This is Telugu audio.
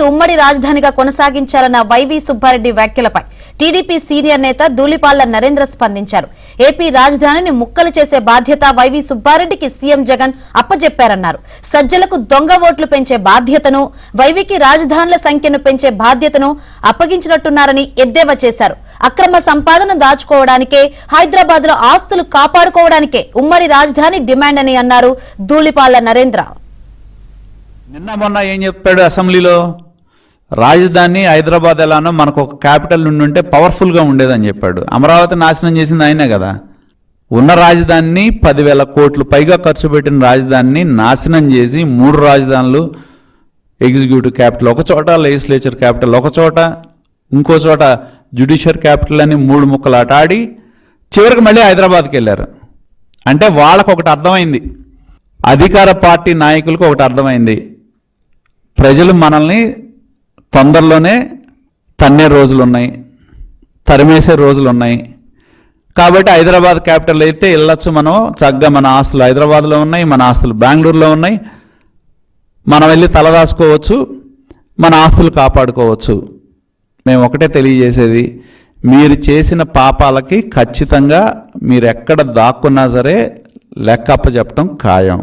ఉమ్మడి రాజధానిగా కొనసాగించాలన్న వైవి సుబ్బారెడ్డి వ్యాఖ్యలపై టీడీపీ సీనియర్ నేత ధూళిపాళ్ల నరేంద్ర స్పందించారు. ఏపీ రాజధానిని ముక్కలు చేసే బాధ్యత వైవి సుబ్బారెడ్డికి సీఎం జగన్ అప్పజెప్పారన్నారు. సజ్జలకు దొంగ ఓట్లు పెంచే బాధ్యతను, వైవికి రాజధానుల సంఖ్యను పెంచే బాధ్యతను అప్పగించినట్టున్నారని ఎద్దేవా చేశారు. అక్రమ సంపాదన దాచుకోవడానికే, హైదరాబాద్ లో ఆస్తులు కాపాడుకోవడానికే ఉమ్మడి రాజధాని డిమాండ్ అని అన్నారు ధూళిపాళ్ల నరేంద్ర. నిన్న మొన్న ఏం చెప్పాడు అసెంబ్లీలో, రాజధాని హైదరాబాద్ ఎలానో మనకు ఒక క్యాపిటల్ నుండి ఉంటే పవర్ఫుల్గా ఉండేదని చెప్పాడు. అమరావతి నాశనం చేసింది ఆయనే కదా. ఉన్న రాజధానిని 10,000 కోట్లు పైగా ఖర్చు పెట్టిన రాజధానిని నాశనం చేసి 3 రాజధానులు, ఎగ్జిక్యూటివ్ క్యాపిటల్ ఒక చోట, లెజిస్లేచర్ క్యాపిటల్ ఒక చోట, ఇంకో చోట జ్యుడిషియర్ క్యాపిటల్ అని 3 ముక్కలు ఆటాడి చివరికి మళ్ళీ హైదరాబాద్కి వెళ్ళారు. అంటే వాళ్ళకు ఒకటి అర్థమైంది, అధికార పార్టీ నాయకులకు ఒకటి అర్థమైంది, ప్రజలు మనల్ని తొందరలోనే తన్నే రోజులు ఉన్నాయి, తరిమేసే రోజులు ఉన్నాయి. కాబట్టి హైదరాబాద్ క్యాపిటల్ అయితే వెళ్ళొచ్చు, మనం చక్కగా మన ఆస్తులు హైదరాబాద్లో ఉన్నాయి, మన ఆస్తులు బెంగళూరులో ఉన్నాయి, మనం వెళ్ళి తలదాచుకోవచ్చు, మన ఆస్తులు కాపాడుకోవచ్చు. మేము ఒకటే తెలియజేసేది, మీరు చేసిన పాపాలకి ఖచ్చితంగా మీరు ఎక్కడ దాక్కున్నా సరే లెక్క అప్పచెప్పడం ఖాయం.